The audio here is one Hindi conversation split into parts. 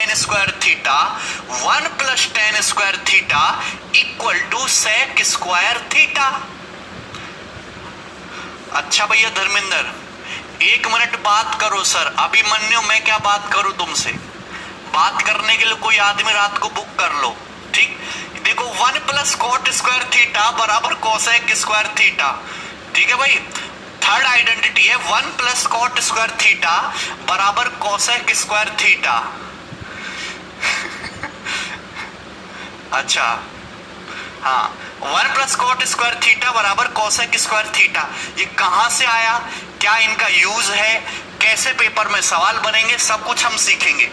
Ten square theta 1 plus ten square theta equal to sec square theta. अच्छा भैया धर्मेंद्र, 1 मिनट बात करो सर। अभिमन्यु, मैं क्या बात करूं तुमसे? बात करने के लिए कोई आदमी रात को बुक कर लो, ठीक? देखो 1 प्लस कॉट स्क्वायर थीटा बराबर कोसेक स्क्वायर थीटा, ठीक है भाई। थर्ड आइडेंटिटी है 1 प्लस कॉट स्क्वायर थीटा बराबर कोसेक स्क्वायर थीटा। अच्छा हाँ, 1 प्लस कॉट स्क्वायर थीटा बराबर कोसेक स्क्वायर थीटा। ये कहां से आया, क्या इनका यूज है, कैसे पेपर में सवाल बनेंगे, सब कुछ हम सीखेंगे।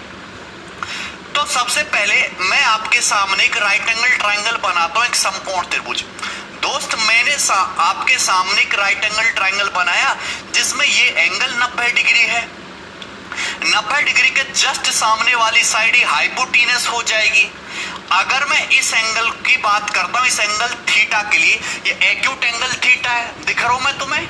तो सबसे पहले मैं आपके सामने एक राइट एंगल ट्राइंगल बनाता हूं, एक समकोण त्रिभुज। दोस्त, मैंने आपके सामने एक राइट एंगल ट्राइंगल बनाया जिसमें ये एंगल 90 डिग्री है। 90 डिग्री के जस्ट सामने वाली साइड ही हाइपोटेनस हो जाएगी। अगर मैं इस एंगल की बात करता हूं, इस एंगल थीटा के लिए, ये एक्यूट एंगल थीटा है, दिख रहा हूं मैं तुम्हें?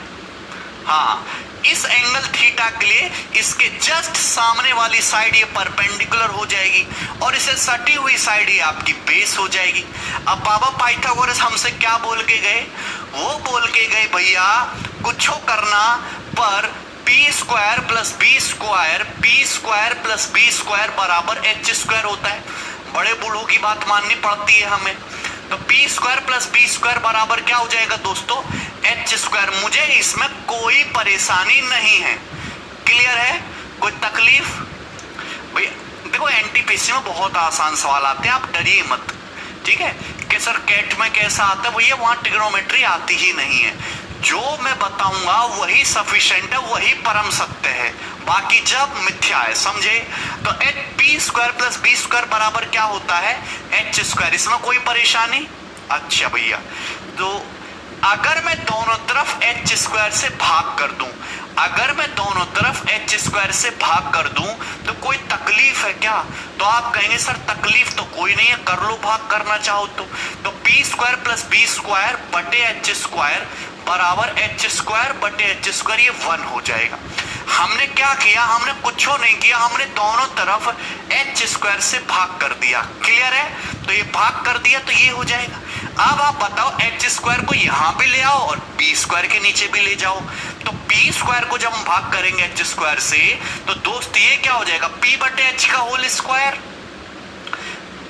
हाँ, इस एंगल थीटा के लिए इसके जस्ट सामने वाली साइड ये परपेंडिकुलर हो जाएगी और इसे सटी हुई साइड ये आपकी बेस हो जाएगी। अब बाबा पाइथागोरस हमसे क्या बोल के गए? वो बोल के गए भैया कुछ करना पर p square plus B square, p square plus B square बराबर एच स्क्वायर होता है। बड़े बूढ़ों की बात माननी पड़ती है हमें। तो p square plus B square बराबर क्या हो जाएगा दोस्तों? H square. मुझे इसमें कोई परेशानी नहीं है, क्लियर है? कोई तकलीफ? भाई देखो, एनटीपीसी में बहुत आसान सवाल आते हैं, आप डरिए मत, ठीक है? कि सर कैट में कैसा आता है, भैया वहां ट्रिग्नोमेट्री आती ही नहीं है। जो मैं बताऊंगा वही सफिशिएंट है, वही परम सत्य है, बाकी जब मिथ्या है, समझे? तो h p square plus B square बराबर क्या होता है? H square. इसमें कोई परेशानी? अच्छा भैया, तो अगर मैं दोनों तरफ एच स्क्वायर से भाग कर दूं, अगर मैं दोनों तरफ एच स्क्वायर से भाग कर दूं तो कोई तकलीफ है क्या? तो आप कहेंगे सर तकलीफ तो कोई नहीं है, कर लो भाग करना चाहो तो p square plus B square बटे एच स्क्वायर बराबर एच स्क्वायर बटे एच स्क्वायर, ये 1 हो जाएगा। हमने क्या किया? हमने कुछ नहीं किया, हमने दोनों तरफ एच स्क्वायर से भाग कर दिया, क्लियर है? तो ये भाग कर दिया तो ये हो जाएगा। अब आप बताओ एच स्क्वायर को यहां पे ले आओ और पी स्क्वायर के नीचे भी ले जाओ। तो पी स्क्वायर को जब हम भाग करेंगे एच स्क्वायर से तो दोस्त ये क्या हो जाएगा? पी बटे एच का होल स्क्वायर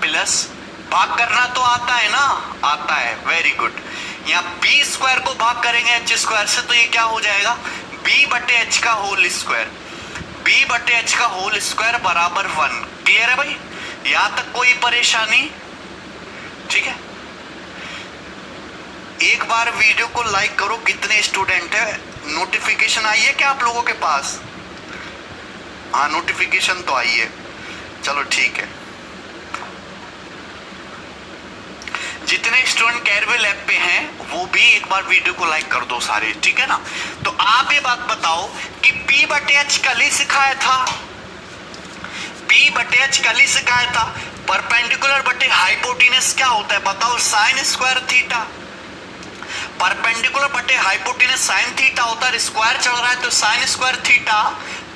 प्लस, भाग करना तो आता है ना? आता है, वेरी गुड। यहाँ बी स्क्वायर को भाग करेंगे एच स्क्वायर से तो ये क्या हो जाएगा? बी बटे एच का होल स्क्वायर, बी बटे एच का होल स्क्वायर बराबर 1। क्लियर है भाई? यहां तक कोई परेशानी? ठीक है, एक बार वीडियो को लाइक करो। कितने स्टूडेंट है? नोटिफिकेशन आई है क्या आप लोगों के पास? हाँ, नोटिफिकेशन तो आई है, चलो ठीक है। जितने स्टूडेंट कैरवे लैब पे हैं वो भी एक बार वीडियो को लाइक कर दो सारे, ठीक है ना? तो आप ये बात बताओ कि P बटे H कल ही सिखाया था, P बटे H कल ही सिखाया था। परपेंडिकुलर बटे हाइपोटेनस क्या होता है बताओ? Sign square theta. परपेंडिकुलर बटे हाइपोटेनस साइन थीटा होता है, स्क्वायर चल रहा है तो साइन स्क्वायर थीटा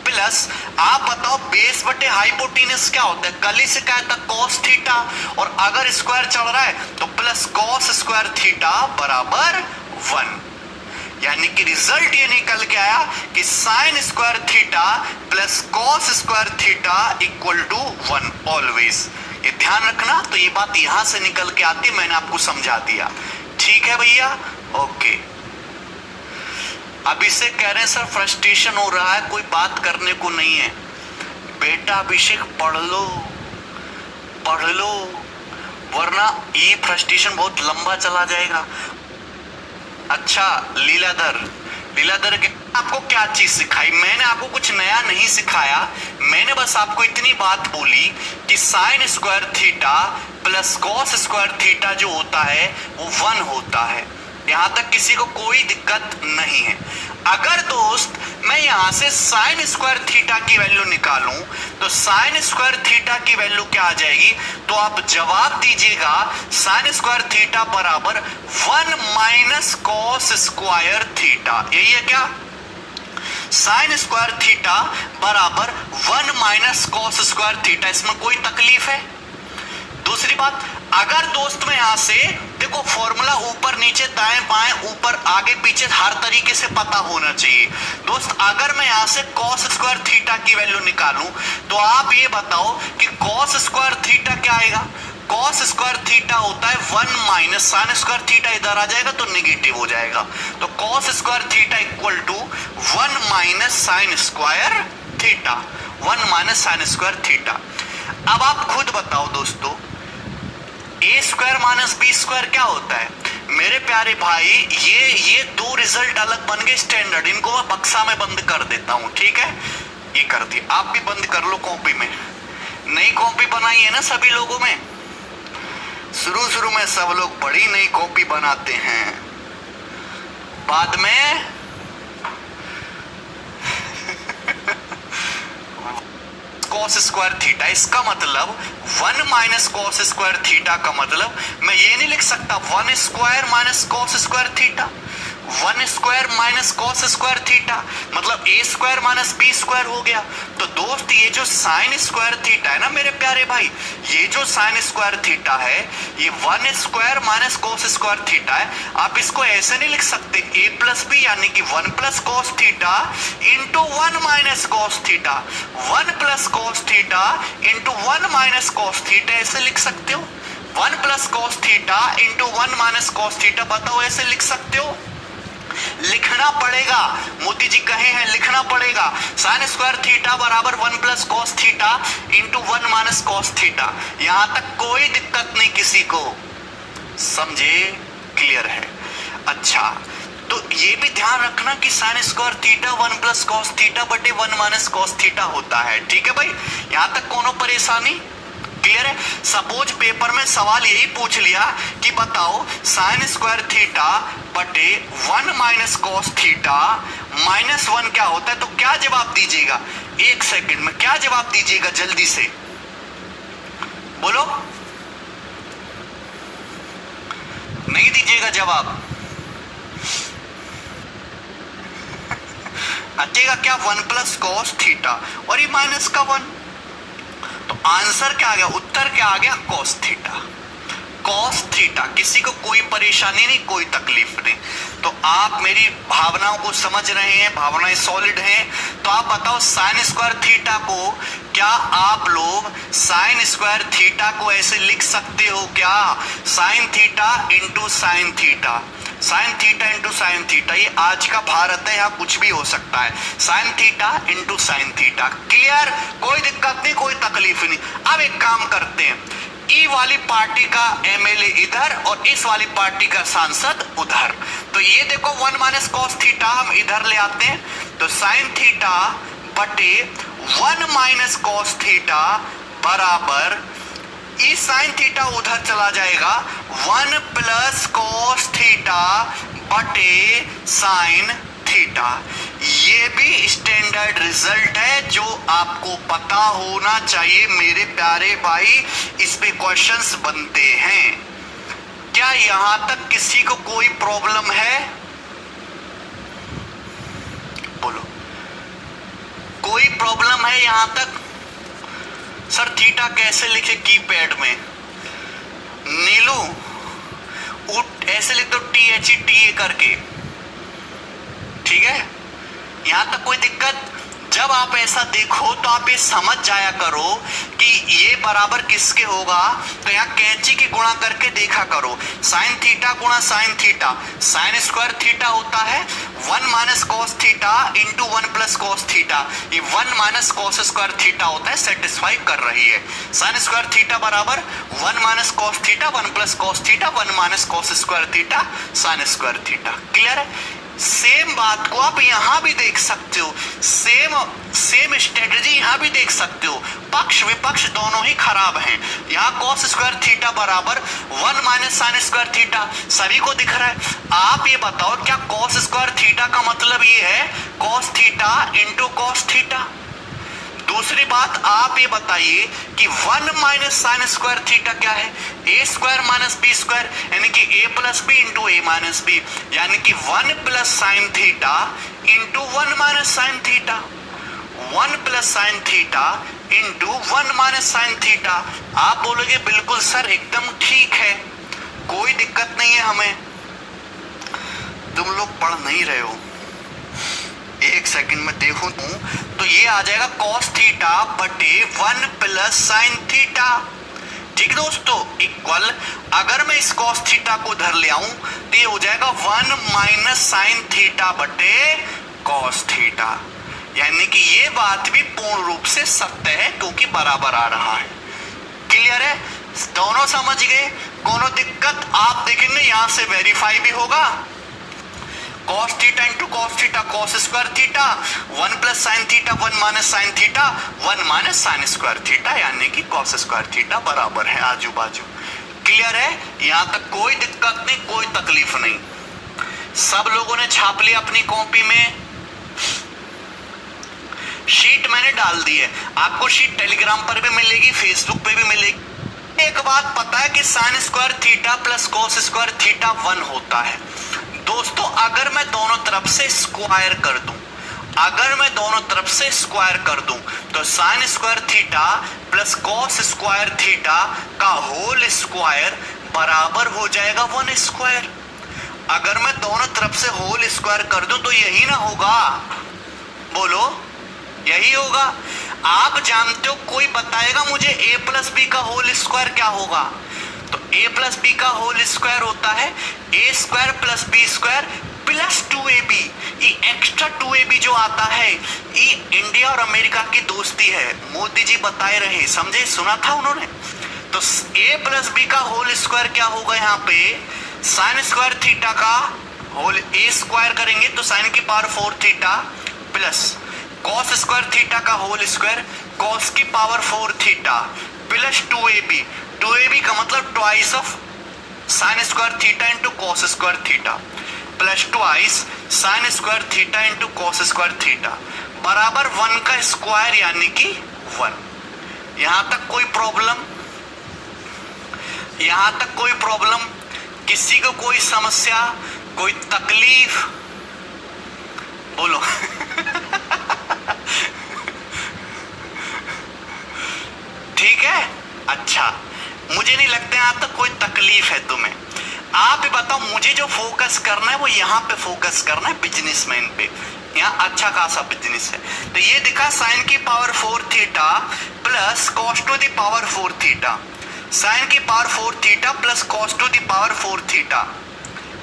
प्लस, आप बताओ बेस बटे हाइपोटेनस क्या होता है? कल ही सिखाया था कॉस थीटा, और अगर स्क्वायर चल रहा है तो प्लस कॉस स्क्वायर थीटा बराबर 1। यानी कि रिजल्ट ये निकल के आया कि sine square theta plus cos square theta equal to 1 always. ये ध्यान रखना। तो ये बात यहां से निकल के आती, मैंने आपको समझा दिया, ठीक है भैया? ओके। अब इससे कह रहे हैं सर फ्रस्ट्रेशन हो रहा है, कोई बात करने को नहीं है। बेटा अभिषेक पढ़ लो, पढ़ लो, वरना ये फ्रस्ट्रेशन बहुत लंबा चला जाएगा। अच्छा लीलाधर, लीलाधर आपको क्या चीज सिखाई? मैंने आपको कुछ नया नहीं सिखाया, मैंने बस आपको इतनी बात बोली कि sine square theta plus cos square theta जो होता है वो 1 होता है। यहां तक किसी को कोई दिक्कत नहीं है। अगर दोस्त मैं यहां से साइन स्क्वायर थीटा की वैल्यू निकालूं तो साइन स्क्वायर थीटा की वैल्यू क्या आ जाएगी? तो आप जवाब दीजिएगा साइन स्क्वायर थीटा बराबर 1 माइनस कॉस स्क्वायर थीटा। यही है क्या? साइन स्क्वायर थीटा बराबर 1 माइनस कॉस स्क्वायर थीटा, इसमें कोई तकलीफ है? दूसरी बात, अगर दोस्त में यहां से देखो फॉर्मूला ऊपर नीचे दाएं बाएं ऊपर आगे पीछे हर तरीके से पता होना चाहिए दोस्त। अगर मैं यहां से कॉस स्क्वायर थीटा की वैल्यू निकालूं तो आप ये बताओ कि कॉस स्क्वायर थीटा क्या आएगा? कॉस स्क्वायर थीटा होता है 1 माइनस साइन स्क्वायर थीटा, इधर आ जाएगा तो निगेटिव हो जाएगा, तो cos square theta equal to 1 minus sine square theta, 1 minus sine square theta. अब आप खुद बताओ दोस्तों, a square minus b square क्या होता है? मेरे प्यारे भाई ये दो रिजल्ट अलग बन गए स्टैंडर्ड, इनको मैं बक्सा में बंद कर देता हूं, ठीक है? ये कर दिए, आप भी बंद कर लो कॉपी में। नई कॉपी बनाई है ना सभी लोगों में, शुरू में सब लोग बड़ी नई कॉपी बनाते हैं, बाद में कॉस स्क्वायर थीटा, इसका मतलब 1 माइनस कॉस स्क्वायर थीटा का मतलब मैं ये नहीं लिख सकता 1 square minus cos square theta, 1 square minus cos square theta मतलब ए स्क्वायर माइनस बी स्क्वायर हो गया। तो दोस्त ये जो साइन स्क्वायर थीटा है ना मेरे प्यारे भाई, ये जो साइन स्क्वायर थीटा है ये 1 square minus cos square theta है। आप इसको ऐसे नहीं लिख सकते ए प्लस बी यानी कि 1 plus cos theta into 1 minus cos theta, 1 plus cos theta into 1 minus cos theta, ऐसे लिख सकते हो? 1 plus cos theta into 1 minus cos theta, बताओ ऐसे लिख सकते हो? लिखना पड़ेगा, मोदी जी कहे हैं लिखना पड़ेगा। साइन स्क्वायर थीटा बराबर 1 plus cos theta into 1 minus cos theta, यहां तक कोई दिक्कत नहीं किसी को, समझे? क्लियर है? अच्छा, तो ये भी ध्यान रखना कि sine square theta 1 plus cos theta बटे 1 माइनस कॉस थीटा होता है, ठीक है भाई? यहां तक कोनो परेशानी? क्लियर है? सपोज पेपर में सवाल यही पूछ लिया कि बताओ साइन स्क्वायर थीटा बटे 1 माइनस कॉस थीटा माइनस 1 क्या होता है, तो क्या जवाब दीजिएगा? 1 सेकंड में क्या जवाब दीजिएगा जल्दी से बोलो, नहीं दीजिएगा जवाब? आएगा क्या? 1 प्लस कॉस थीटा और ये माइनस का 1, तो आंसर क्या आ गया? उत्तर क्या आ गया? Cos theta. कॉस थीटा, किसी को कोई परेशानी नहीं, कोई तकलीफ नहीं। तो आप मेरी भावनाओं को समझ रहे हैं, भावनाएं सॉलिड हैं। तो आप बताओ साइन स्क्वायर थीटा को क्या आप लोग साइन स्क्वायर थीटा को ऐसे लिख सकते हो क्या? Sine theta into sine theta, sine theta into sine theta, ये आज का भारत है, यहाँ कुछ भी हो सकता है। Sine theta into sine theta, clear? कोई दिक्कत नहीं, कोई तकलीफ नहीं। अब एक काम करते हैं, ई वाली पार्टी का एमएलए इधर और इस वाली पार्टी का सांसद उधर, तो ये देखो 1 माइनस कॉस थीटा हम इधर ले आते हैं, तो साइन थीटा बटे 1 माइनस कॉस थीटा बराबर ई साइन थीटा उधर चला जाएगा 1 प्लस कॉस थीटा बटे साइन थीटा। ये भी स्टैंडर्ड रिजल्ट है जो आपको पता होना चाहिए मेरे प्यारे भाई, इस पे क्वेश्चंस बनते हैं। क्या यहां तक किसी को कोई प्रॉब्लम है? बोलो, कोई प्रॉब्लम है यहां तक? सर थीटा कैसे लिखे कीपैड में? नीलू ऐसे लिख दो THE करके, ठीक है? यहां तक कोई दिक्कत? जब आप ऐसा देखो तो आप ये समझ जाया करो कि ये बराबर किसके होगा, तो यहाँ कैंची की गुणा करके देखा करो। साइन थीटा गुणा sine theta, sign square theta होता है 1 minus cos theta into 1 plus cos theta, ये 1 माइनस कॉस स्क्वायर थीटा होता है, सेटिस्फाई कर रही है। साइन स्क्वायर थीटा बराबर 1 minus cos theta 1 plus cos theta 1 minus cos square theta sine square theta, clear है? सेम बात को आप यहां भी देख सकते हो, सेम स्ट्रेटजी यहां भी देख सकते हो। पक्ष विपक्ष दोनों ही खराब हैं। यहां कॉस स्क्वायर थीटा बराबर 1 माइनस साइन स्क्वायर थीटा, सभी को दिख रहा है। आप ये बताओ क्या कॉस स्क्वायर थीटा का मतलब ये है cos theta into cos theta? दूसरी बात, आप ये बताइए कि 1 माइनस साइन स्क्वायर थीटा क्या है? A square minus b square, यानी कि ए प्लस बी इंटू ए माइनस बी, यानी कि 1 plus sine theta into 1 minus sine theta, 1 plus sine theta into 1 minus sine theta. आप बोलोगे बिल्कुल सर एकदम ठीक है, कोई दिक्कत नहीं है हमें। तुम लोग पढ़ नहीं रहे हो, एक सेकंड में देखो तो ये आ जाएगा कॉस थीटा बटे 1 प्लस साइन थीटा। ठीक दोस्तों, इक्वल, अगर मैं इस कॉस थीटा को धर ले आऊं तो ये हो जाएगा 1 माइनस साइन थीटा बटे कॉस थीटा, यानी कि ये बात भी पूर्ण रूप से सत्य है क्योंकि बराबर आ रहा है। क्लियर है? दोनों समझ गए? कोनो दिक्कत? आप देखेंगे यहां से वेरीफाई भी होगा। cos theta into cos theta cos square theta, 1 plus sine theta 1 minus sine theta 1 minus sine square theta, यानी कि कॉस स्क्वायर थीटा बराबर है आजू बाजू। क्लियर है? यहां तक कोई दिक्कत नहीं, कोई तकलीफ नहीं। सब लोगों ने छाप लिया अपनी कॉपी में? शीट मैंने डाल दी है, आपको शीट टेलीग्राम पर भी मिलेगी, फेसबुक पे भी मिलेगी। एक बात पता है कि sine square theta plus cos square theta 1 होता है। दोस्तों अगर मैं दोनों तरफ से स्क्वायर कर दूं, अगर मैं दोनों तरफ से स्क्वायर कर दूं तो sign square theta plus cos square theta का होल स्क्वायर बराबर हो जाएगा 1 स्क्वायर। अगर मैं दोनों तरफ से होल स्क्वायर कर दूं तो यही ना होगा? बोलो, यही होगा। आप जानते हो, कोई बताएगा मुझे ए प्लस बी का होल स्क्वायर क्या होगा? तो a प्लस बी का होल स्क्वायर होता है A square plus B square plus 2ab। ये एक्स्ट्रा 2ab जो आता है ये इंडिया और अमेरिका की दोस्ती है, मोदी जी बताए रहे, समझे, सुना था उन्होंने। तो a प्लस बी का होल स्क्वायर क्या होगा? यहाँ पे साइन स्क्वायर थीटा का होल a स्क्वायर करेंगे तो साइन की power 4 theta plus cos square theta का होल स्क्वायर कॉस की power 4 theta plus 2ab। 2ab का मतलब twice of sine square theta into cos square theta plus twice sign square theta into cos square theta बराबर 1 का स्क्वायर, यानी कि 1। यहां तक कोई प्रॉब्लम? यहां तक कोई प्रॉब्लम? किसी को कोई समस्या, कोई तकलीफ? बोलो। ठीक है, अच्छा, मुझे नहीं लगता यहां तक कोई तकलीफ है तुम्हें। आप ही बताओ, मुझे जो फोकस करना है वो यहाँ पे फोकस करना है, बिजनेसमैन पे। यहाँ अच्छा खासा बिजनेस है। तो ये दिखा साइन की power 4 theta plus cos to the power 4 theta, sine की power 4 theta plus cos to the power 4 theta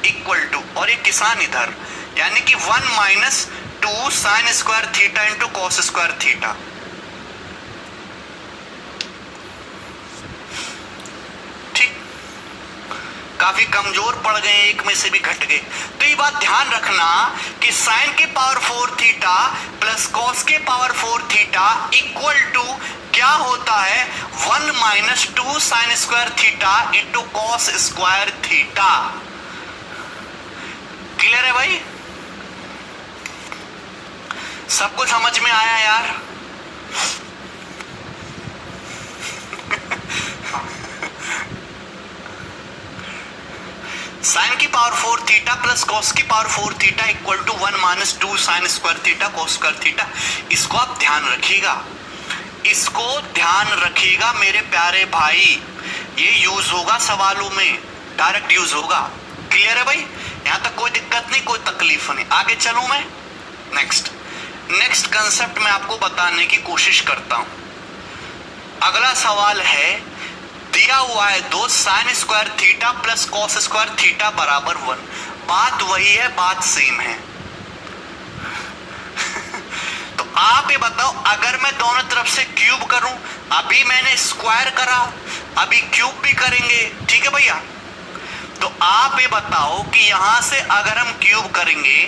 equal to, और ये किसान इधर, यानी कि 1 minus 2 sine square theta into cos square theta. काफी कमजोर पड़ गए, एक में से भी घट गए। तो ये बात ध्यान रखना कि साइन की पावर 4 थीटा प्लस कॉस के पावर 4 थीटा इक्वल टू क्या होता है? 1 minus 2 sine square theta into cos square theta. Clear है भाई? सबको समझ में आया यार? साइन की पावर 4 थीटा प्लस कॉस की power 4 theta equal to 1 minus 2 sine square theta cos square theta. इसको आप ध्यान रखिएगा, इसको ध्यान रखिएगा मेरे प्यारे भाई, ये यूज होगा सवालों में, डायरेक्ट यूज होगा। क्लियर है भाई? यहां तक कोई दिक्कत नहीं, कोई तकलीफ नहीं। आगे चलूं मैं? नेक्स्ट कंसेप्ट मैं आपको बताने की कोशिश करता हूं। अगला सवाल है, दिया हुआ है 2 sine square theta plus cos square theta बराबर 1। बात वही है, बात सेम है। तो आप ये बताओ, अगर मैं दोनों तरफ से क्यूब करूं, अभी मैंने स्क्वायर करा, अभी क्यूब भी करेंगे, ठीक है भैया? तो आप ये बताओ कि यहां से अगर हम क्यूब करेंगे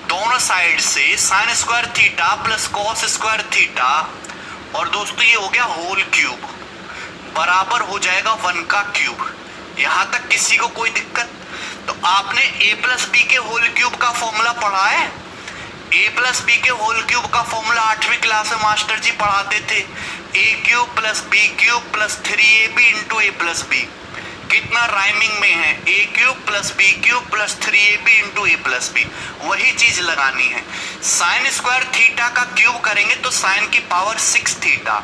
दोनों साइड से sign square theta plus cos square theta, और दोस्तों ये हो गया होल क्यूब, बराबर हो जाएगा 1 का क्यूब। यहां तक किसी को कोई दिक्कत? तो आपने a प्लस बी के होल क्यूब का फॉर्मूला पढ़ा है? ए प्लस बी के होल क्यूब का फॉर्मूला 8वीं क्लास में मास्टर जी पढ़ाते थे, A cube plus B cube plus 3ab into A plus B. कितना राइमिंग में है, A cube plus B cube plus 3ab into A plus B. वही चीज लगानी है। साइन स्क्वायर थीटा का क्यूब करेंगे तो साइन की power 6 theta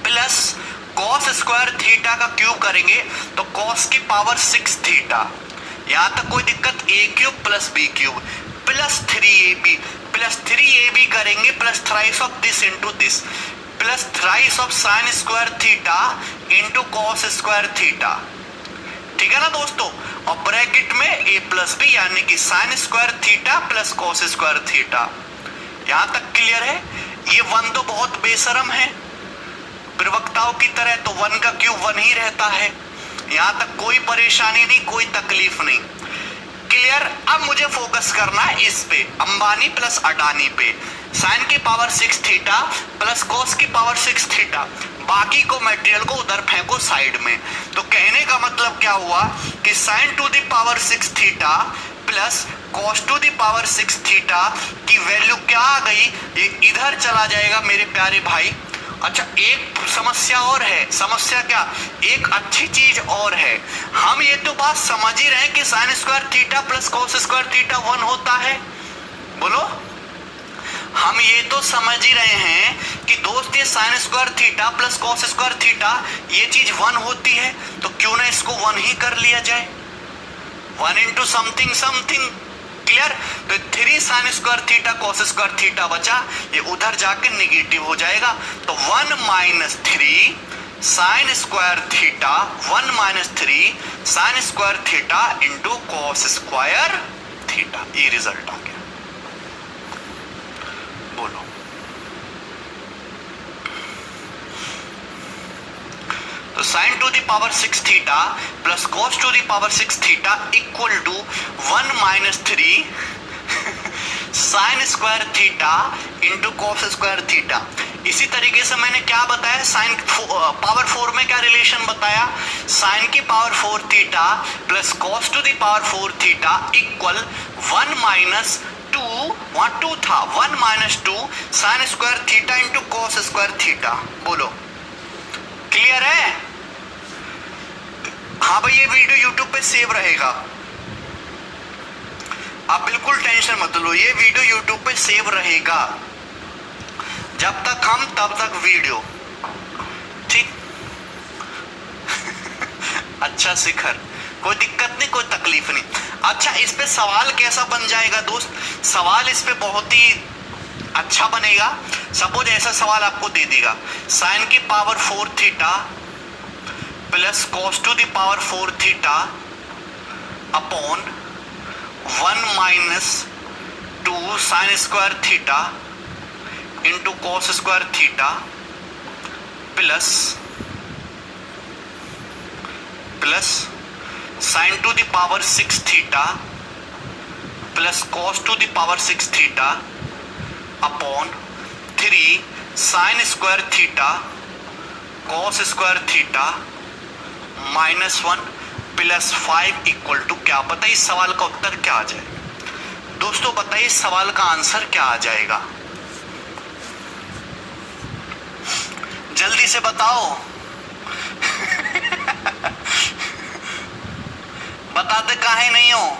plus cos square theta का क्यूब करेंगे तो कॉस की पावर 6 थीटा। यहां तक कोई दिक्कत, A cube plus B cube plus 3ab करेंगे plus thrice of this into this plus thrice of sine square theta into cos square theta. ठीक है ना दोस्तों। और ब्रैकेट में ए प्लस बी यानी कि sine square theta plus cos square theta. यहां तक क्लियर है। ये 1 तो बहुत बेशरम है प्रवक्ताओं की तरह, तो 1 का क्यूब 1 ही रहता है। यहां तक कोई परेशानी नहीं, कोई तकलीफ नहीं। क्लियर। अब मुझे फोकस करना है इस पे, अंबानी प्लस अडानी पे। साइन की पावर 6 थीटा प्लस कॉस की पावर 6 थीटा, बाकी को मटेरियल को उधर फेंको साइड में। तो कहने का मतलब क्या हुआ कि sign to the power 6 theta plus cos to the power 6 theta की वैल्यू क्या आ गई, ये इधर चला जाएगा मेरे प्यारे भाई। अच्छा, एक समस्या और है। समस्या क्या, एक अच्छी चीज और है। हम ये तो बात समझ ही रहे हैं कि sine square theta plus cos square theta 1 होता है। बोलो, हम ये तो समझ ही रहे हैं कि दोस्त ये sign square theta plus cos square theta ये चीज 1 होती है, तो क्यों ना इसको 1 ही कर लिया जाए, 1 इंटू समथिंग समथिंग। क्लियर। तो 3 sine square theta cos square theta बचा, ये उधर जाके निगेटिव हो जाएगा। तो 1 minus 3 sine square theta 1 minus 3 sine square theta into cos square theta, ये रिजल्ट आ गया। बोलो, तो sine to the power 6 theta plus cos to the power 6 theta equal to 1 minus 3 sine square theta into cos square theta. इसी तरीके से मैंने क्या बताया, साइन पावर 4 में क्या रिलेशन बताया, साइन की power 4 theta plus cos to the power 4 theta equal 1 minus 2, वहां 2 था, 1 minus 2 sine square theta into cos square theta. बोलो, क्लियर है। हाँ भाई, ये वीडियो यूट्यूब पे सेव रहेगा, आप बिल्कुल टेंशन मत लो, ये वीडियो यूट्यूब पे सेव रहेगा जब तक हम तब तक वीडियो। ठीक। अच्छा शिखर, कोई दिक्कत नहीं, कोई तकलीफ नहीं। अच्छा, इस पे सवाल कैसा बन जाएगा दोस्त, सवाल इस पे बहुत ही अच्छा बनेगा। सपोज ऐसा सवाल आपको दे देगा, साइन की power 4 theta plus cos to the power 4 theta upon 1 minus 2 sine square theta into cos square theta plus sine to the power 6 theta plus cos to the power 6 theta upon 3 sine square theta cos square theta minus 1 plus 5 equal to क्या। बताइए इस सवाल का उत्तर क्या आ जाएगा दोस्तों, बताइए इस सवाल का आंसर क्या आ जाएगा, जल्दी से बताओ। बताते काहे नहीं हो।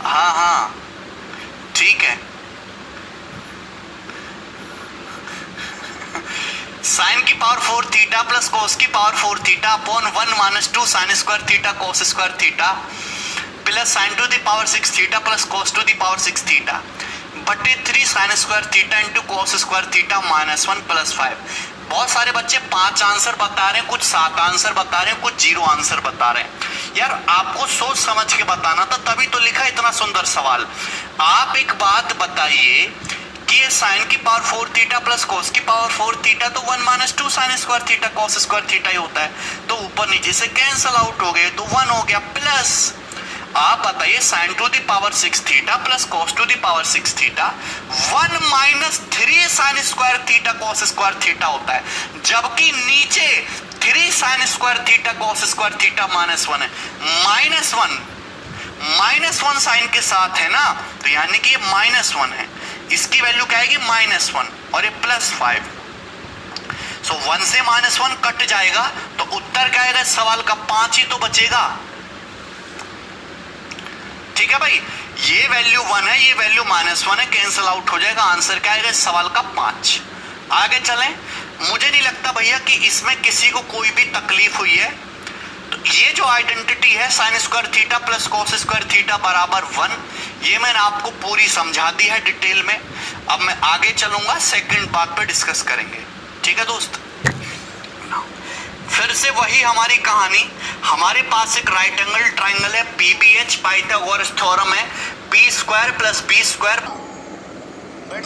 हाँ हाँ ठीक है। साइन की पावर 4 थीटा प्लस कोस की power 4 theta upon 1 minus 2 sine square theta cos square theta plus sine to the power 6 theta plus cos to the power 6 theta बटे 3 sine square theta into cos square theta minus 1 plus 5। बहुत सारे बच्चे 5 आंसर बता रहे हैं, कुछ 7 आंसर बता रहे हैं, कुछ 0 आंसर बता रहे हैं। यार आपको सोच समझ के बताना था, तभी तो लिखा इतना सुंदर सवाल। आप एक बात बताइए कि ये साइन की पावर 4 थीटा प्लस कोस की पावर 4 थीटा तो 1 minus 2 sine square theta cos square theta ही होता है, तो ऊपर नीचे से कैंसल आउट हो गए तो 1 हो गया। प्लस आप बताइए sign to the power 6 theta plus cos to the power 6 theta 1 minus 3 sine square theta cos square theta होता है, जबकि नीचे 3 sine square theta cos square theta -1 है। -1 साइन के साथ है ना, तो यानी कि ये -1 है, इसकी वैल्यू क्या आएगी -1 और ये +5। सो 1 से -1 कट जाएगा तो उत्तर क्या आएगा सवाल का 5 ही तो बचेगा। ठीक है भाई, ये वैल्यू 1 है, ये वैल्यू -1 है, कैंसिल आउट हो जाएगा, आंसर क्या आएगा इस सवाल का 5। आगे चलें, मुझे नहीं लगता भैया कि इसमें किसी को कोई भी तकलीफ हुई है। तो ये जो आइडेंटिटी है sine square theta plus cos square theta बराबर 1, ये मैंने आपको पूरी समझा दी है डिटेल में। अब मैं आगे चलूंगा, सेकंड पार्ट पे डिस्कस करेंगे। ठीक है दोस्त, फिर से वही हमारी कहानी, हमारे पास एक राइट एंगल ट्राइंगल है, पीबीएच पाइथागोरस थ्योरम है, p square plus B square